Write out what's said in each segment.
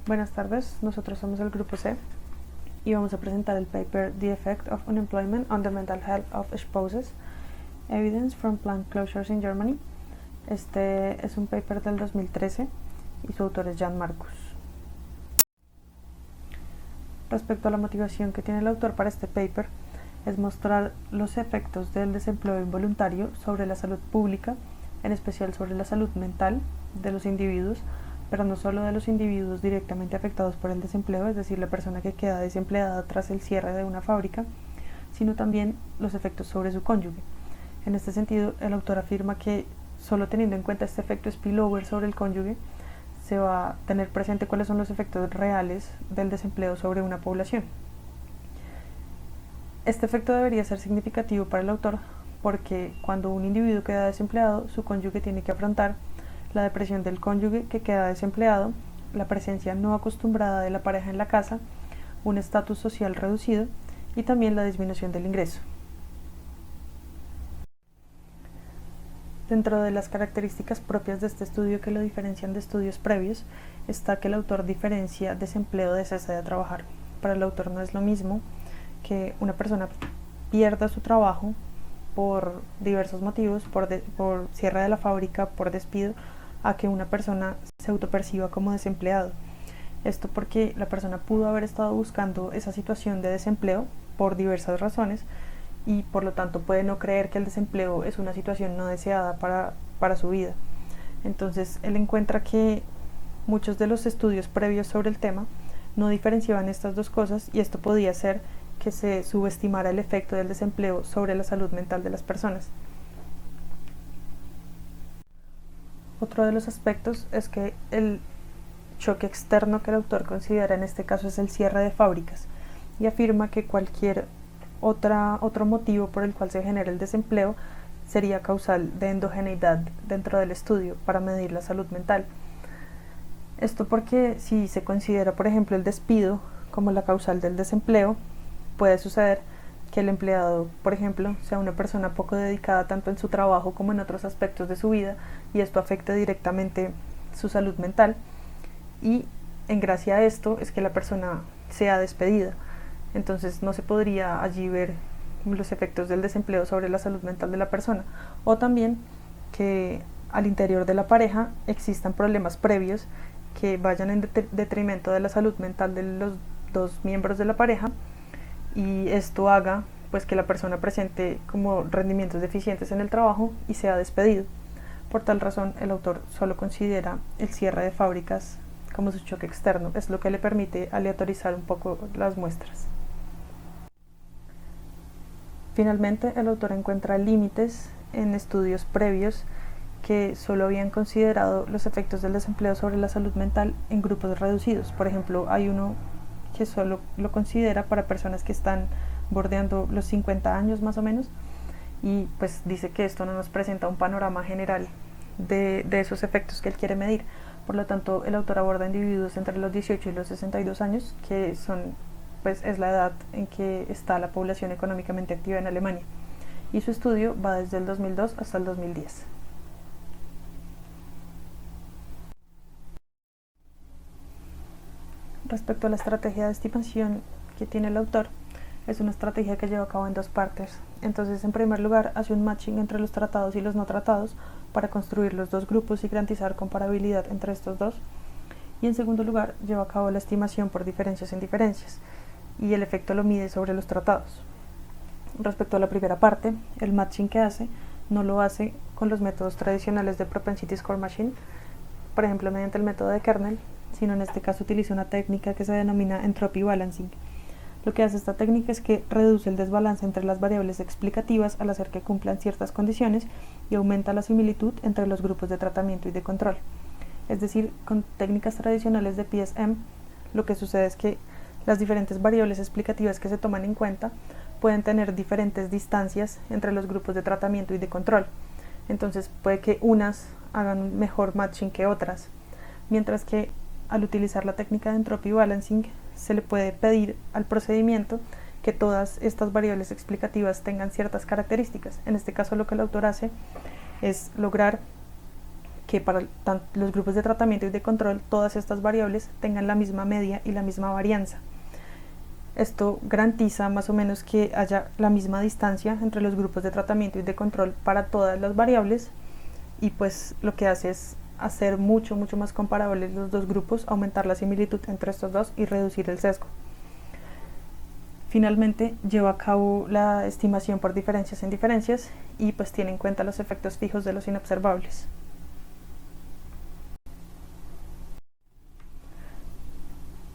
Buenas tardes, nosotros somos el grupo C y vamos a presentar el paper The Effect of Unemployment on the Mental Health of Spouses, Evidence from Plant Closures in Germany. Este es un paper del 2013 y su autor es Jan Markus. Respecto a la motivación que tiene el autor para este paper, es mostrar los efectos del desempleo involuntario sobre la salud pública, en especial sobre la salud mental de los individuos, pero no solo de los individuos directamente afectados por el desempleo, es decir, la persona que queda desempleada tras el cierre de una fábrica, sino también los efectos sobre su cónyuge. En este sentido, el autor afirma que solo teniendo en cuenta este efecto spillover sobre el cónyuge, se va a tener presente cuáles son los efectos reales del desempleo sobre una población. Este efecto debería ser significativo para el autor porque cuando un individuo queda desempleado, su cónyuge tiene que afrontar la depresión del cónyuge que queda desempleado, la presencia no acostumbrada de la pareja en la casa, un estatus social reducido y también la disminución del ingreso. Dentro de las características propias de este estudio que lo diferencian de estudios previos está que el autor diferencia desempleo de cese de trabajar. Para el autor no es lo mismo que una persona pierda su trabajo por diversos motivos, por cierre de la fábrica, por despido, a que una persona se autoperciba como desempleado. Esto porque la persona pudo haber estado buscando esa situación de desempleo por diversas razones y por lo tanto puede no creer que el desempleo es una situación no deseada para su vida. Entonces él encuentra que muchos de los estudios previos sobre el tema no diferenciaban estas dos cosas y esto podía ser que se subestimara el efecto del desempleo sobre la salud mental de las personas. Otro de los aspectos es que el choque externo que el autor considera en este caso es el cierre de fábricas y afirma que cualquier otro motivo por el cual se genera el desempleo sería causal de endogeneidad dentro del estudio para medir la salud mental. Esto porque si se considera, por ejemplo, el despido como la causal del desempleo, puede suceder que el empleado, por ejemplo, sea una persona poco dedicada tanto en su trabajo como en otros aspectos de su vida y esto afecte directamente su salud mental y en gracia a esto es que la persona sea despedida. Entonces no se podría allí ver los efectos del desempleo sobre la salud mental de la persona o también que al interior de la pareja existan problemas previos que vayan en detrimento de la salud mental de los dos miembros de la pareja y esto haga pues que la persona presente como rendimientos deficientes en el trabajo y sea despedido. Por tal razón, el autor solo considera el cierre de fábricas como su choque externo, es lo que le permite aleatorizar un poco las muestras. Finalmente, el autor encuentra límites en estudios previos que solo habían considerado los efectos del desempleo sobre la salud mental en grupos reducidos. Por ejemplo, hay uno que solo lo considera para personas que están bordeando los 50 años más o menos y pues dice que esto no nos presenta un panorama general de esos efectos que él quiere medir. Por lo tanto, el autor aborda individuos entre los 18 y los 62 años, que pues es la edad en que está la población económicamente activa en Alemania. Y su estudio va desde el 2002 hasta el 2010. Respecto a la estrategia de estimación que tiene el autor, es una estrategia que lleva a cabo en dos partes. Entonces, en primer lugar, hace un matching entre los tratados y los no tratados para construir los dos grupos y garantizar comparabilidad entre estos dos. Y en segundo lugar, lleva a cabo la estimación por diferencias en diferencias y el efecto lo mide sobre los tratados. Respecto a la primera parte, el matching que hace no lo hace con los métodos tradicionales de Propensity Score Machine, por ejemplo mediante el método de kernel, sino en este caso utiliza una técnica que se denomina Entropy Balancing. Lo que hace esta técnica es que reduce el desbalance entre las variables explicativas al hacer que cumplan ciertas condiciones y aumenta la similitud entre los grupos de tratamiento y de control. Es decir, con técnicas tradicionales de PSM, lo que sucede es que las diferentes variables explicativas que se toman en cuenta pueden tener diferentes distancias entre los grupos de tratamiento y de control. Entonces puede que unas hagan un mejor matching que otras, mientras que al utilizar la técnica de Entropy Balancing se le puede pedir al procedimiento que todas estas variables explicativas tengan ciertas características. En este caso lo que el autor hace es lograr que para los grupos de tratamiento y de control todas estas variables tengan la misma media y la misma varianza. Esto garantiza más o menos que haya la misma distancia entre los grupos de tratamiento y de control para todas las variables, y pues lo que hace es hacer mucho más comparables los dos grupos, aumentar la similitud entre estos dos y reducir el sesgo. Finalmente lleva a cabo la estimación por diferencias en diferencias y pues tiene en cuenta los efectos fijos de los inobservables.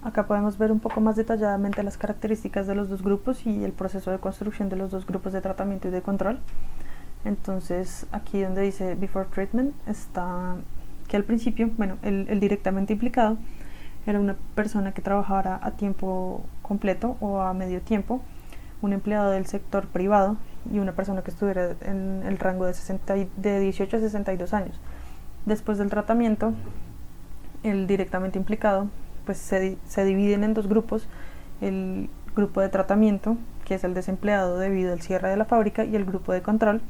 Acá podemos ver un poco más detalladamente las características de los dos grupos y el proceso de construcción de los dos grupos de tratamiento y de control. Entonces aquí donde dice Before Treatment está que al principio, bueno, el directamente implicado era una persona que trabajara a tiempo completo o a medio tiempo, un empleado del sector privado y una persona que estuviera en el rango de 18 a 62 años. Después del tratamiento, el directamente implicado pues se dividen en dos grupos: el grupo de tratamiento, que es el desempleado debido al cierre de la fábrica, y el grupo de control,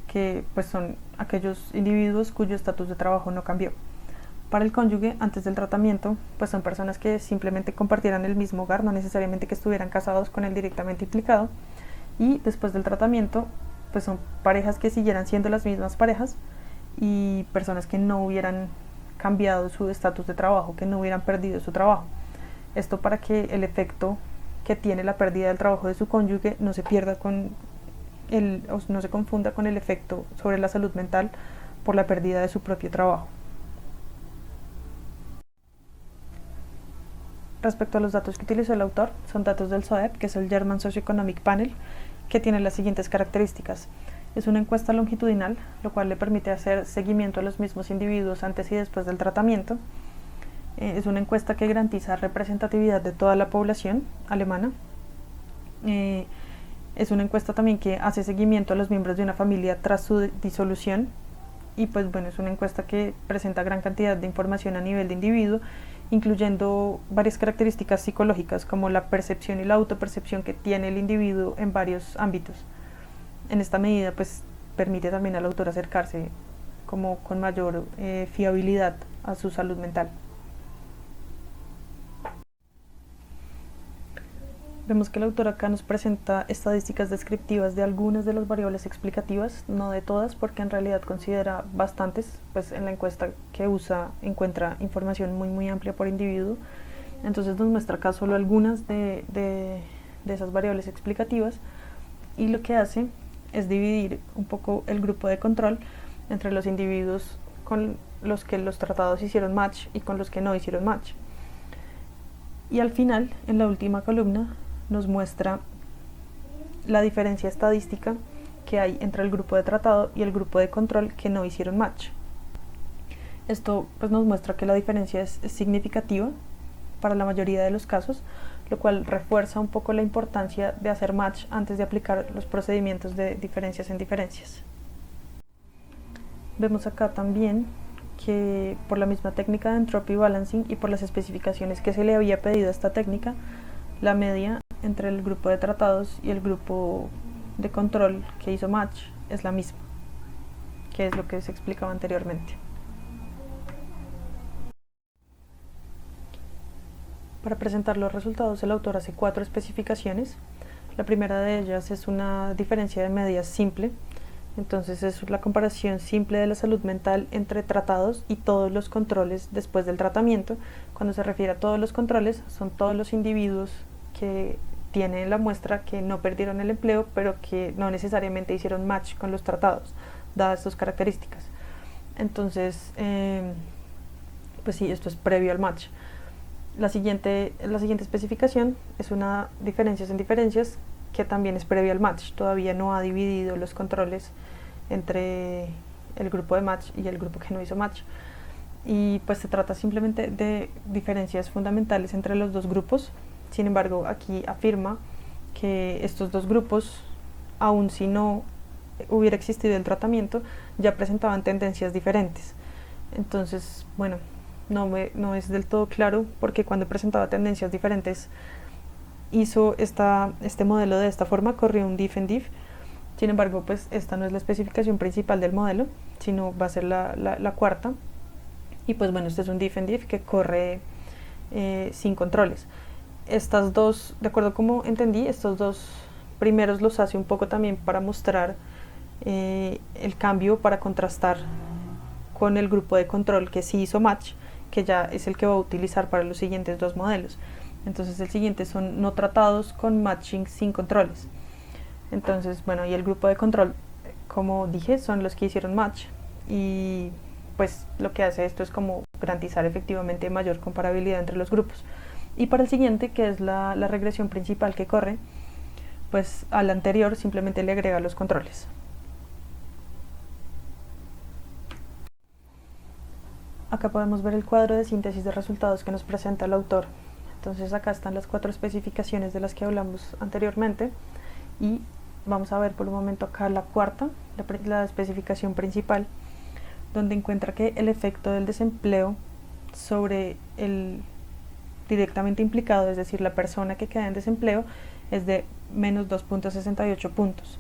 que pues son aquellos individuos cuyo estatus de trabajo no cambió. Para el cónyuge, antes del tratamiento, pues son personas que simplemente compartieran el mismo hogar, no necesariamente que estuvieran casados con el directamente implicado, y después del tratamiento, pues son parejas que siguieran siendo las mismas parejas y personas que no hubieran cambiado su estatus de trabajo, que no hubieran perdido su trabajo. Esto para que el efecto que tiene la pérdida del trabajo de su cónyuge no se pierda o no se confunda con el efecto sobre la salud mental por la pérdida de su propio trabajo. Respecto a los datos que utilizó el autor, son datos del SOEP, que es el German Socioeconomic Panel, que tiene las siguientes características. Es una encuesta longitudinal, lo cual le permite hacer seguimiento a los mismos individuos antes y después del tratamiento. Es una encuesta que garantiza representatividad de toda la población alemana. Es una encuesta también que hace seguimiento a los miembros de una familia tras su disolución. Y pues bueno, es una encuesta que presenta gran cantidad de información a nivel de individuo, incluyendo varias características psicológicas como la percepción y la autopercepción que tiene el individuo en varios ámbitos. En esta medida pues permite también al autor acercarse como con mayor fiabilidad a su salud mental. Vemos que el autor acá nos presenta estadísticas descriptivas de algunas de las variables explicativas, no de todas, porque en realidad considera bastantes, pues en la encuesta que usa encuentra información muy amplia por individuo. Entonces nos muestra acá solo algunas de esas variables explicativas, y lo que hace es dividir un poco el grupo de control entre los individuos con los que los tratados hicieron match y con los que no hicieron match. Y al final, en la última columna, nos muestra la diferencia estadística que hay entre el grupo de tratado y el grupo de control que no hicieron match. Esto pues nos muestra que la diferencia es significativa para la mayoría de los casos, lo cual refuerza un poco la importancia de hacer match antes de aplicar los procedimientos de diferencias en diferencias. Vemos acá también que por la misma técnica de entropy balancing y por las especificaciones que se le había pedido a esta técnica, la media entre el grupo de tratados y el grupo de control que hizo match es la misma, que es lo que se explicaba anteriormente. Para presentar los resultados, el autor hace 4 especificaciones. La primera de ellas es una diferencia de medias simple. Entonces es la comparación simple de la salud mental entre tratados y todos los controles después del tratamiento. Cuando se refiere a todos los controles, son todos los individuos que tienen la muestra que no perdieron el empleo, pero que no necesariamente hicieron match con los tratados, dadas sus características. Entonces, pues sí, esto es previo al match. La siguiente especificación es una diferencias en diferencias, que también es previo al match. Todavía no ha dividido los controles entre el grupo de match y el grupo que no hizo match. Y pues se trata simplemente de diferencias fundamentales entre los dos grupos. Sin embargo, aquí afirma que estos dos grupos, aun si no hubiera existido el tratamiento, ya presentaban tendencias diferentes. Entonces, bueno, no es del todo claro porque cuando presentaba tendencias diferentes hizo este modelo de esta forma, corrió un diff and diff. Sin embargo, pues esta no es la especificación principal del modelo, sino va a ser la cuarta. Y pues bueno, este es un diff and diff que corre sin controles. Estas dos, de acuerdo como entendí, estos dos primeros los hace un poco también para mostrar el cambio, para contrastar con el grupo de control que sí hizo match, que ya es el que va a utilizar para los siguientes dos modelos. Entonces el siguiente son no tratados con matching sin controles. Entonces, bueno, y el grupo de control, como dije, son los que hicieron match, y pues lo que hace esto es como garantizar efectivamente mayor comparabilidad entre los grupos. Y para el siguiente, que es la regresión principal que corre, pues al anterior simplemente le agrega los controles. Acá podemos ver el cuadro de síntesis de resultados que nos presenta el autor. Entonces acá están las 4 especificaciones de las que hablamos anteriormente, y vamos a ver por un momento acá la cuarta, la especificación principal, donde encuentra que el efecto del desempleo sobre el directamente implicado, es decir, la persona que queda en desempleo, es de menos 2.68 puntos,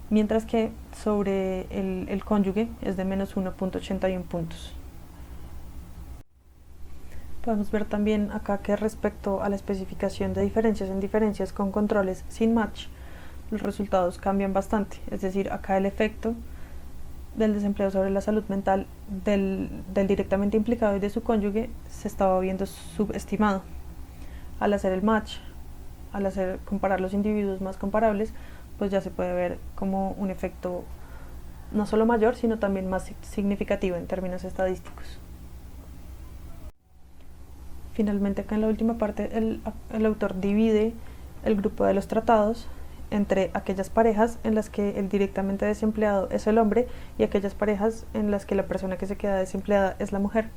mientras que sobre el cónyuge es de menos 1.81 puntos. Podemos ver también acá que respecto a la especificación de diferencias en diferencias con controles sin match, los resultados cambian bastante. Es decir, acá el efecto del desempleo sobre la salud mental del directamente implicado y de su cónyuge se estaba viendo subestimado. Al hacer el match, al comparar los individuos más comparables, pues ya se puede ver como un efecto no solo mayor, sino también más significativo en términos estadísticos. Finalmente, acá en la última parte, el autor divide el grupo de los tratados entre aquellas parejas en las que el directamente desempleado es el hombre y aquellas parejas en las que la persona que se queda desempleada es la mujer.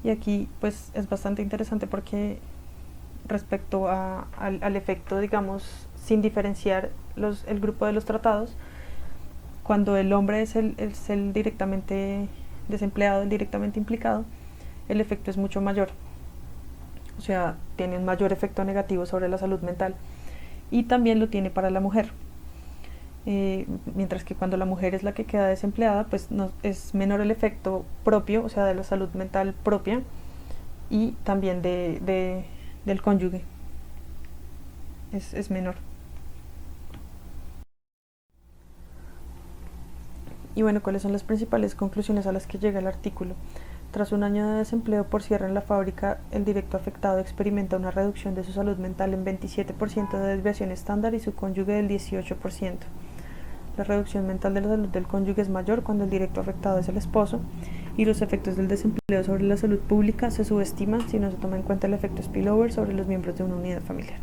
Y aquí pues es bastante interesante porque respecto al efecto, digamos, sin diferenciar el grupo de los tratados, cuando el hombre es el directamente desempleado, el directamente implicado, el efecto es mucho mayor. O sea, tiene un mayor efecto negativo sobre la salud mental, y también lo tiene para la mujer. Mientras que cuando la mujer es la que queda desempleada, pues no, es menor el efecto propio, o sea, de la salud mental propia, y también del cónyuge. Es menor. Y bueno, ¿cuáles son las principales conclusiones a las que llega el artículo? Tras un año de desempleo por cierre en la fábrica, el directo afectado experimenta una reducción de su salud mental en 27% de desviación estándar y su cónyuge del 18%. La reducción mental de la salud del cónyuge es mayor cuando el directo afectado es el esposo, y los efectos del desempleo sobre la salud pública se subestiman si no se toma en cuenta el efecto spillover sobre los miembros de una unidad familiar.